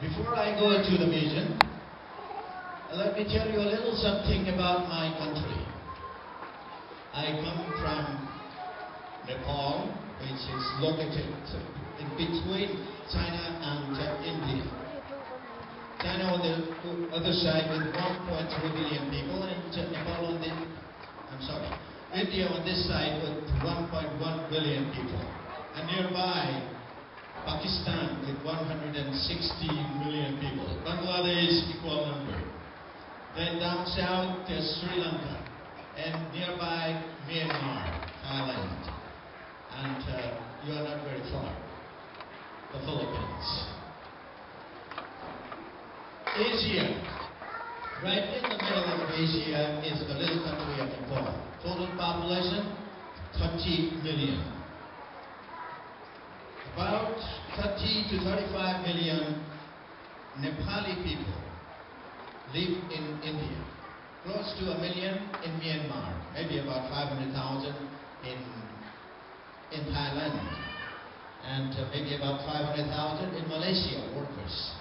Before I go into the vision, let me tell you a little something about my country. I come from Nepal, which is located in between China and India. China on the other side with 1.3 billion people, and Nepal on the, India on this side with 1.1 billion people. And nearby, Pakistan with 160 million people. Bangladesh, equal number. Then down south, Sri Lanka. And nearby, Myanmar, Thailand. And you are not very far, the Philippines. Asia. Right in the middle of Asia is the little country of Nepal. Total population, 30 million. About 30 to 35 million Nepali people live in India. Close to 1 million in Myanmar. Maybe about 500,000 in Thailand. And maybe about 500,000 in Malaysia, workers.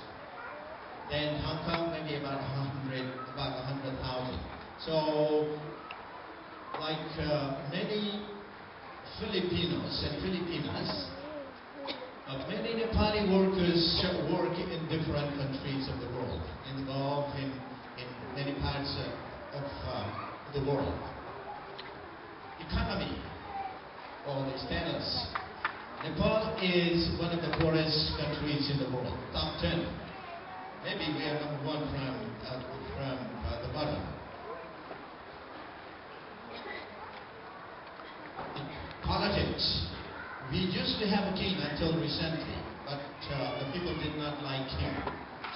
Then Hong Kong, maybe about 100,000. So, like many Filipinos and Filipinas, many Nepali workers work in different countries of the world, involved in many parts of the world. Economy, or the status. Nepal is one of the poorest countries in the world, top 10. Maybe we are number one from the bottom. Politics. We used to have a king until recently, but the people did not like him,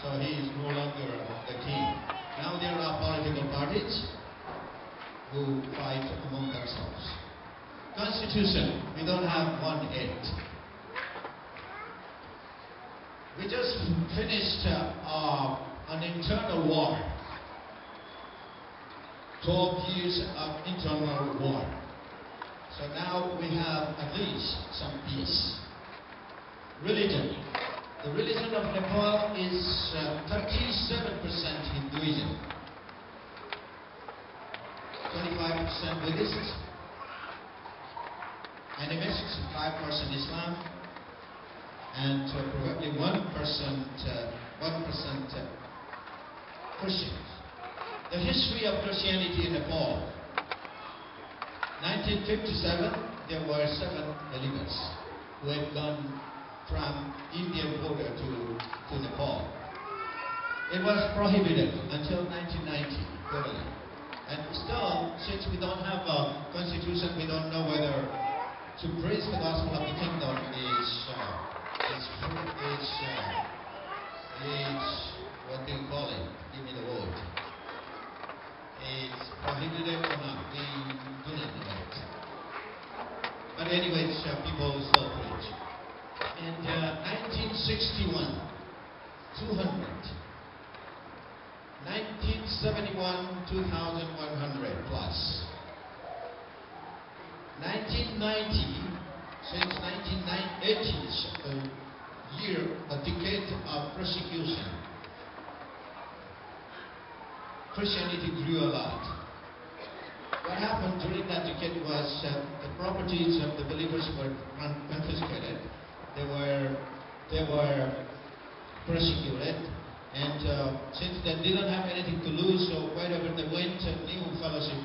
so he is no longer the king. Now there are political parties who fight among themselves. Constitution, we don't have one yet. We just finished an internal war. 12 years of internal war. So now we have at least some peace. Religion. The religion of Nepal is 37% Hinduism, 25% Buddhist, animist, 5% Islam, and probably 1% Christians. The history of Christianity in Nepal. 1957, there were 7 believers who had gone from Indian border to Nepal. It was prohibited until 1990, totally. And still, since we don't have a constitution, we don't know whether to preach the gospel of the kingdom is what do you call it? Give me the word. It's prohibited or not? We do not know it. But anyway, people still preach. In 1961, 200. 1971, 2,100 plus. 1990, since 1980s, a decade of persecution, Christianity grew a lot. What happened during that decade was the properties of the believers were confiscated. They were persecuted, and since they didn't have anything to lose, so wherever they went, new fellowship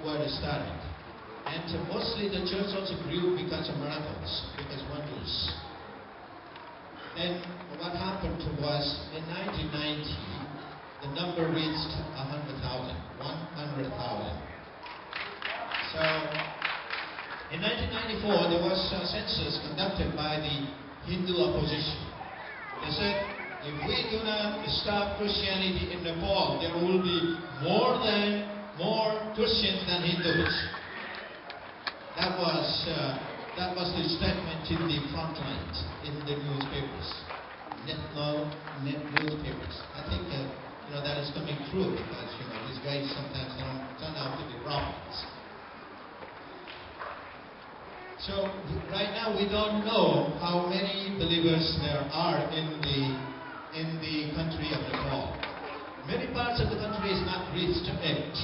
were started. And mostly the church also grew because of miracles, because wonders. And what happened was, in 1990, the number reached 100,000. So, in 1994, there was a census conducted by the Hindu opposition. They said, if we do not stop Christianity in Nepal, there will be more Christians than Hindus. That was the statement in the front lines, in the newspapers, net newspapers. I think that is coming true because these guys sometimes don't turn out to be prophets. So right now we don't know how many believers there are in the in the country of Nepal. Many parts of the country is not reached yet.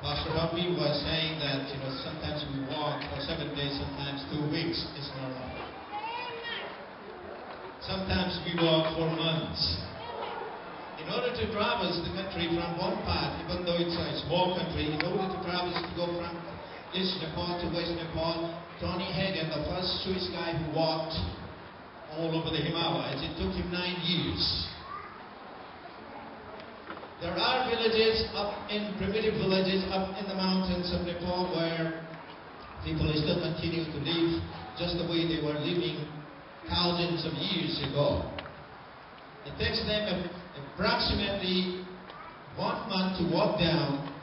Pastor Bobby was saying that sometimes we walk for 7 days, sometimes 2 weeks. It's normal. Sometimes we walk for months. In order to traverse the country from one part, even though it's a small country, in order to traverse to go from East Nepal to West Nepal, Tony Hagen, the first Swiss guy who walked all over the Himalayas, it took him 9 years. There are villages primitive villages up in the mountains of Nepal where people still continue to live just the way they were living thousands of years ago. It takes them approximately 1 month to walk down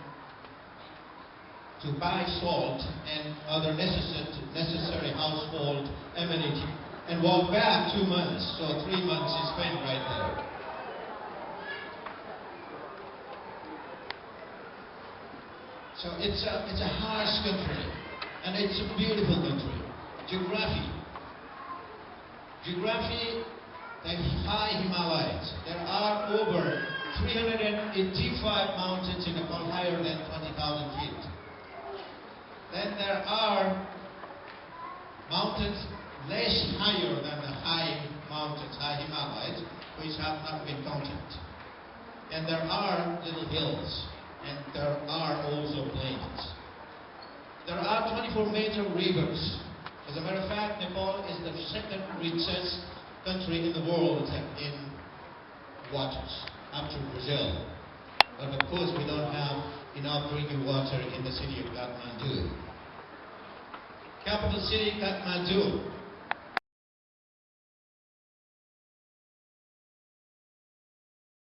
to buy salt and other necessary household amenity, and walk back 2 months. So 3 months is spent right there. So it's a harsh country, and it's a beautiful country. Geography, the high Himalayas. There are over 385 mountains in Nepal higher than 20,000 feet. Then there are mountains less higher than the high mountains, high Himalayas, which have not been counted. And there are little hills, and there are also plains. There are 24 major rivers. As a matter of fact, Nepal is the second richest country in the world in waters, after Brazil. But of course, we don't have enough drinking water in the city of Kathmandu. Capital city, Kathmandu.